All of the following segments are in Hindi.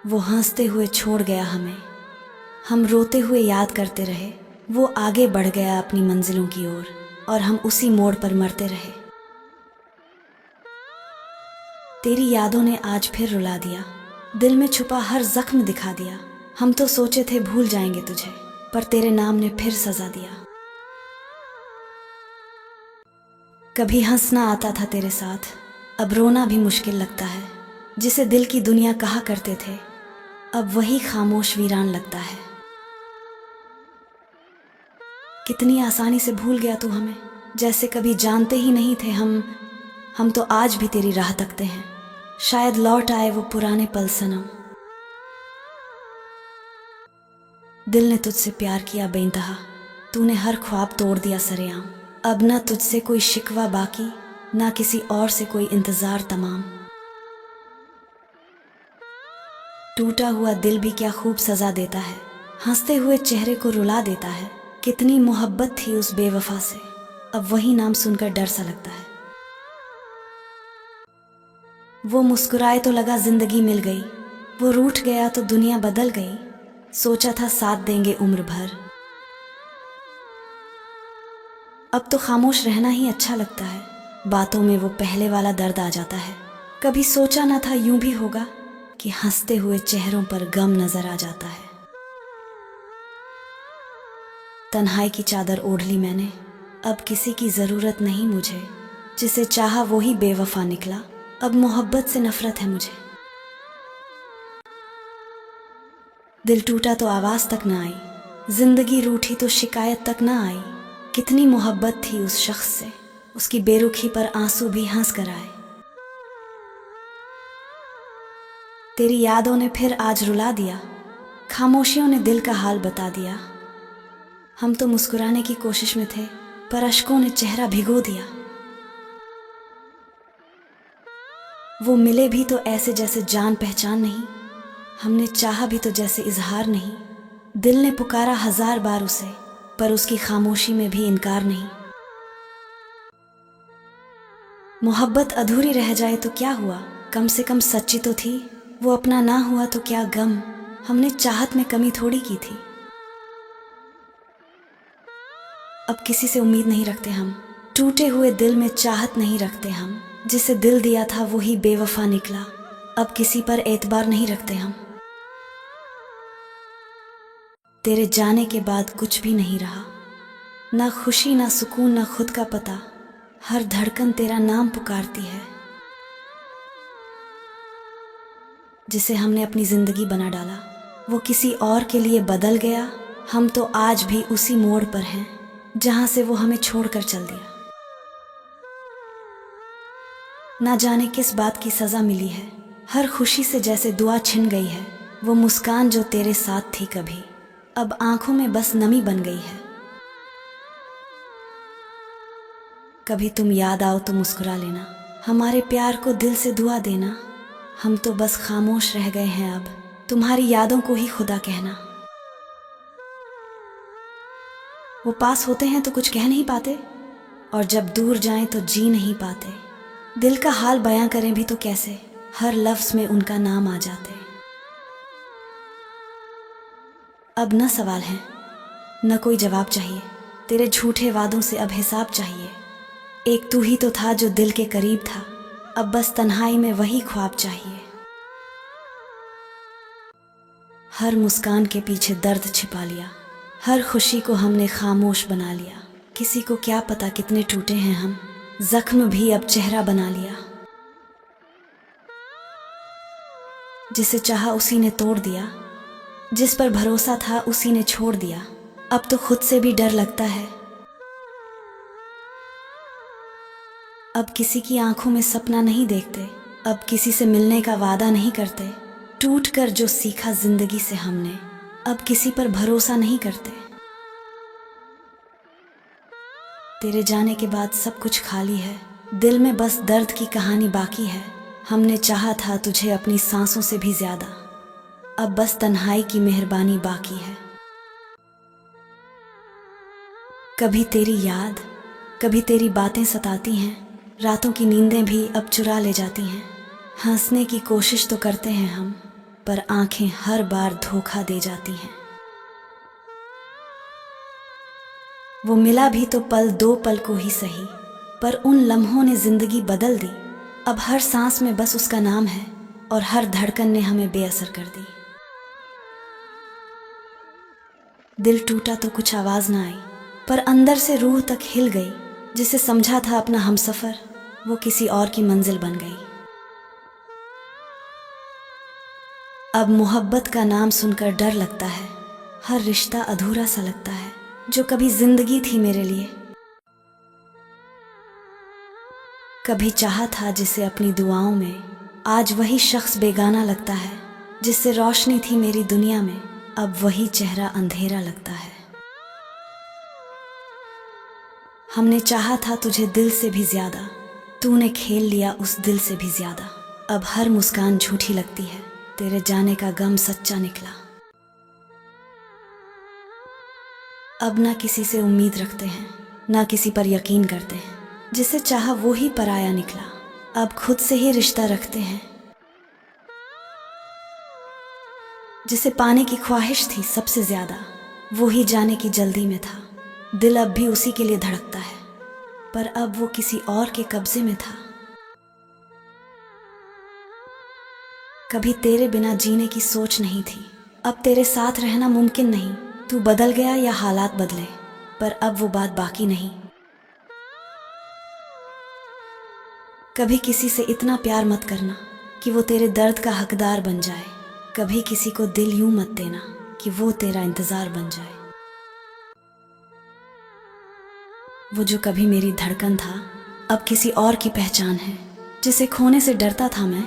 वो हंसते हुए छोड़ गया हमें, हम रोते हुए याद करते रहे। वो आगे बढ़ गया अपनी मंजिलों की ओर और हम उसी मोड़ पर मरते रहे। तेरी यादों ने आज फिर रुला दिया, दिल में छुपा हर जख्म दिखा दिया। हम तो सोचे थे भूल जाएंगे तुझे, पर तेरे नाम ने फिर सजा दिया। कभी हंसना आता था तेरे साथ, अब रोना भी मुश्किल लगता है। जिसे दिल की दुनिया कहा करते थे, अब वही खामोश वीरान लगता है। कितनी आसानी से भूल गया तू हमें, जैसे कभी जानते ही नहीं थे हम तो आज भी तेरी राह तकते हैं। शायद लौट आए वो पुराने पल सनम। दिल ने तुझसे प्यार किया बेइंतहा, तूने हर ख्वाब तोड़ दिया सरेआम। अब ना तुझसे कोई शिकवा बाकी, ना किसी और से कोई इंतजार तमाम। टूटा हुआ दिल भी क्या खूब सजा देता है, हंसते हुए चेहरे को रुला देता है। कितनी मोहब्बत थी उस बेवफा से, अब वही नाम सुनकर डर सा लगता है। वो मुस्कुराए तो लगा जिंदगी मिल गई, वो रूठ गया तो दुनिया बदल गई। सोचा था साथ देंगे उम्र भर, अब तो खामोश रहना ही अच्छा लगता है। बातों में वो पहले वाला दर्द आ जाता है। कभी सोचा ना था यूं भी होगा कि हंसते हुए चेहरों पर गम नजर आ जाता है। तन्हाई की चादर ओढ़ ली मैंने, अब किसी की जरूरत नहीं मुझे। जिसे चाहा वो ही बेवफा निकला, अब मोहब्बत से नफरत है मुझे। दिल टूटा तो आवाज तक ना आई, जिंदगी रूठी तो शिकायत तक ना आई। कितनी मोहब्बत थी उस शख्स से, उसकी बेरुखी पर आंसू भी हंस कर आए। तेरी यादों ने फिर आज रुला दिया, खामोशियों ने दिल का हाल बता दिया। हम तो मुस्कुराने की कोशिश में थे, पर अश्कों ने चेहरा भिगो दिया। वो मिले भी तो ऐसे जैसे जान पहचान नहीं, हमने चाहा भी तो जैसे इजहार नहीं। दिल ने पुकारा हजार बार उसे, पर उसकी खामोशी में भी इनकार नहीं। मोहब्बत अधूरी रह जाए तो क्या हुआ, कम से कम सच्ची तो थी। वो अपना ना हुआ तो क्या गम, हमने चाहत में कमी थोड़ी की थी। अब किसी से उम्मीद नहीं रखते हम, टूटे हुए दिल में चाहत नहीं रखते हम। जिसे दिल दिया था वो ही बेवफा निकला, अब किसी पर एतबार नहीं रखते हम। तेरे जाने के बाद कुछ भी नहीं रहा, ना खुशी ना सुकून ना खुद का पता। हर धड़कन तेरा नाम पुकारती है। जिसे हमने अपनी जिंदगी बना डाला, वो किसी और के लिए बदल गया। हम तो आज भी उसी मोड़ पर हैं जहां से वो हमें छोड़कर चल दिया। ना जाने किस बात की सजा मिली है, हर खुशी से जैसे दुआ छिन गई है। वो मुस्कान जो तेरे साथ थी कभी, अब आंखों में बस नमी बन गई है। कभी तुम याद आओ तो मुस्कुरा लेना, हमारे प्यार को दिल से दुआ देना। हम तो बस खामोश रह गए हैं अब, तुम्हारी यादों को ही खुदा कहना। वो पास होते हैं तो कुछ कह नहीं पाते, और जब दूर जाएं तो जी नहीं पाते। दिल का हाल बयां करें भी तो कैसे, हर लफ्ज में उनका नाम आ जाते। अब न सवाल है न कोई जवाब चाहिए, तेरे झूठे वादों से अब हिसाब चाहिए। एक तू ही तो था जो दिल के करीब था, अब बस तन्हाई में वही ख्वाब चाहिए। हर मुस्कान के पीछे दर्द छिपा लिया, हर खुशी को हमने खामोश बना लिया। किसी को क्या पता कितने टूटे हैं हम, जख्म भी अब चेहरा बना लिया। जिसे चाहा उसी ने तोड़ दिया, जिस पर भरोसा था उसी ने छोड़ दिया। अब तो खुद से भी डर लगता है, अब किसी की आंखों में सपना नहीं देखते। अब किसी से मिलने का वादा नहीं करते। टूट कर जो सीखा जिंदगी से हमने, अब किसी पर भरोसा नहीं करते। तेरे जाने के बाद सब कुछ खाली है, दिल में बस दर्द की कहानी बाकी है। हमने चाहा था तुझे अपनी सांसों से भी ज्यादा, अब बस तन्हाई की मेहरबानी बाकी है। कभी तेरी याद, कभी तेरी बातें सताती हैं, रातों की नींदें भी अब चुरा ले जाती हैं। हंसने की कोशिश तो करते हैं हम, पर आंखें हर बार धोखा दे जाती हैं। वो मिला भी तो पल दो पल को ही सही, पर उन लम्हों ने जिंदगी बदल दी। अब हर सांस में बस उसका नाम है और हर धड़कन ने हमें बेअसर कर दी। दिल टूटा तो कुछ आवाज ना आई, पर अंदर से रूह तक हिल गई। जिसे समझा था अपना हमसफर, वो किसी और की मंजिल बन गई। अब मोहब्बत का नाम सुनकर डर लगता है, हर रिश्ता अधूरा सा लगता है जो कभी जिंदगी थी मेरे लिए। कभी चाहा था जिसे अपनी दुआओं में, आज वही शख्स बेगाना लगता है। जिससे रोशनी थी मेरी दुनिया में, अब वही चेहरा अंधेरा लगता है। हमने चाहा था तुझे दिल से भी ज्यादा, तूने खेल लिया उस दिल से भी ज्यादा। अब हर मुस्कान झूठी लगती है, तेरे जाने का गम सच्चा निकला। अब ना किसी से उम्मीद रखते हैं, ना किसी पर यकीन करते हैं। जिसे चाहा वो ही पराया निकला, अब खुद से ही रिश्ता रखते हैं। जिसे पाने की ख्वाहिश थी सबसे ज्यादा, वो ही जाने की जल्दी में था। दिल अब भी उसी के लिए धड़कता है, पर अब वो किसी और के कब्जे में था। कभी तेरे बिना जीने की सोच नहीं थी, अब तेरे साथ रहना मुमकिन नहीं। तू बदल गया या हालात बदले, पर अब वो बात बाकी नहीं। कभी किसी से इतना प्यार मत करना कि वो तेरे दर्द का हकदार बन जाए। कभी किसी को दिल यूं मत देना कि वो तेरा इंतजार बन जाए। वो जो कभी मेरी धड़कन था, अब किसी और की पहचान है। जिसे खोने से डरता था मैं,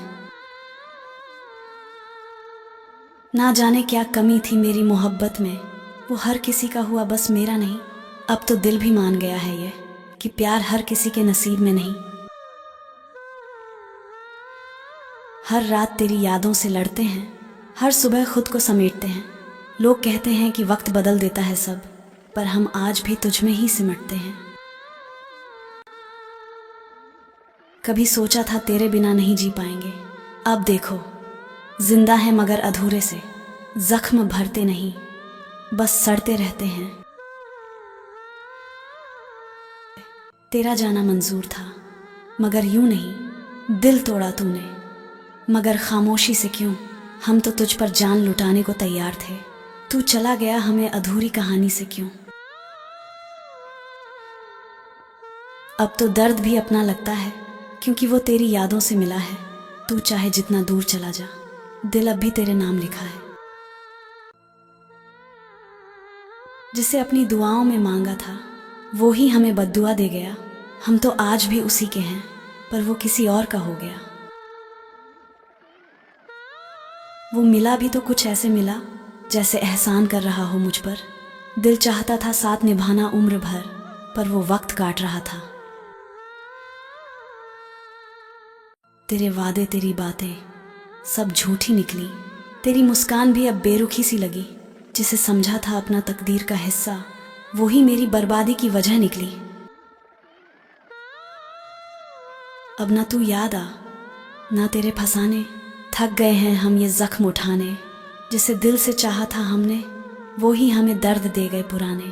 ना जाने क्या कमी थी मेरी मोहब्बत में। वो हर किसी का हुआ, बस मेरा नहीं। अब तो दिल भी मान गया है ये कि प्यार हर किसी के नसीब में नहीं। हर रात तेरी यादों से लड़ते हैं, हर सुबह खुद को समेटते हैं। लोग कहते हैं कि वक्त बदल देता है सब, पर हम आज भी तुझ में ही सिमटते हैं। कभी सोचा था तेरे बिना नहीं जी पाएंगे, अब देखो जिंदा है मगर अधूरे से। जख्म भरते नहीं, बस सड़ते रहते हैं। तेरा जाना मंजूर था मगर यूं नहीं, दिल तोड़ा तूने मगर खामोशी से क्यों। हम तो तुझ पर जान लुटाने को तैयार थे, तू चला गया हमें अधूरी कहानी से क्यों। अब तो दर्द भी अपना लगता है, क्योंकि वो तेरी यादों से मिला है। तू चाहे जितना दूर चला जा, दिल अब भी तेरे नाम लिखा है। जिसे अपनी दुआओं में मांगा था, वो ही हमें बद्दुआ दे गया। हम तो आज भी उसी के हैं, पर वो किसी और का हो गया। वो मिला भी तो कुछ ऐसे मिला जैसे एहसान कर रहा हो मुझ पर। दिल चाहता था साथ निभाना उम्र भर, पर वो वक्त काट रहा था। तेरे वादे तेरी बातें सब झूठी निकली, तेरी मुस्कान भी अब बेरुखी सी लगी। जिसे समझा था अपना तकदीर का हिस्सा, वो ही मेरी बर्बादी की वजह निकली। अब ना तू याद आ, ना तेरे फसाने। थक गए हैं हम ये जख्म उठाने। जिसे दिल से चाहा था हमने, वो ही हमें दर्द दे गए पुराने।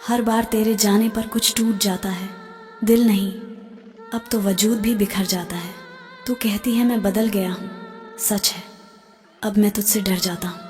हर बार तेरे जाने पर कुछ टूट जाता है, दिल नहीं अब तो वजूद भी बिखर जाता है। तू कहती है मैं बदल गया हूँ, सच है अब मैं तुझसे डर जाता हूँ।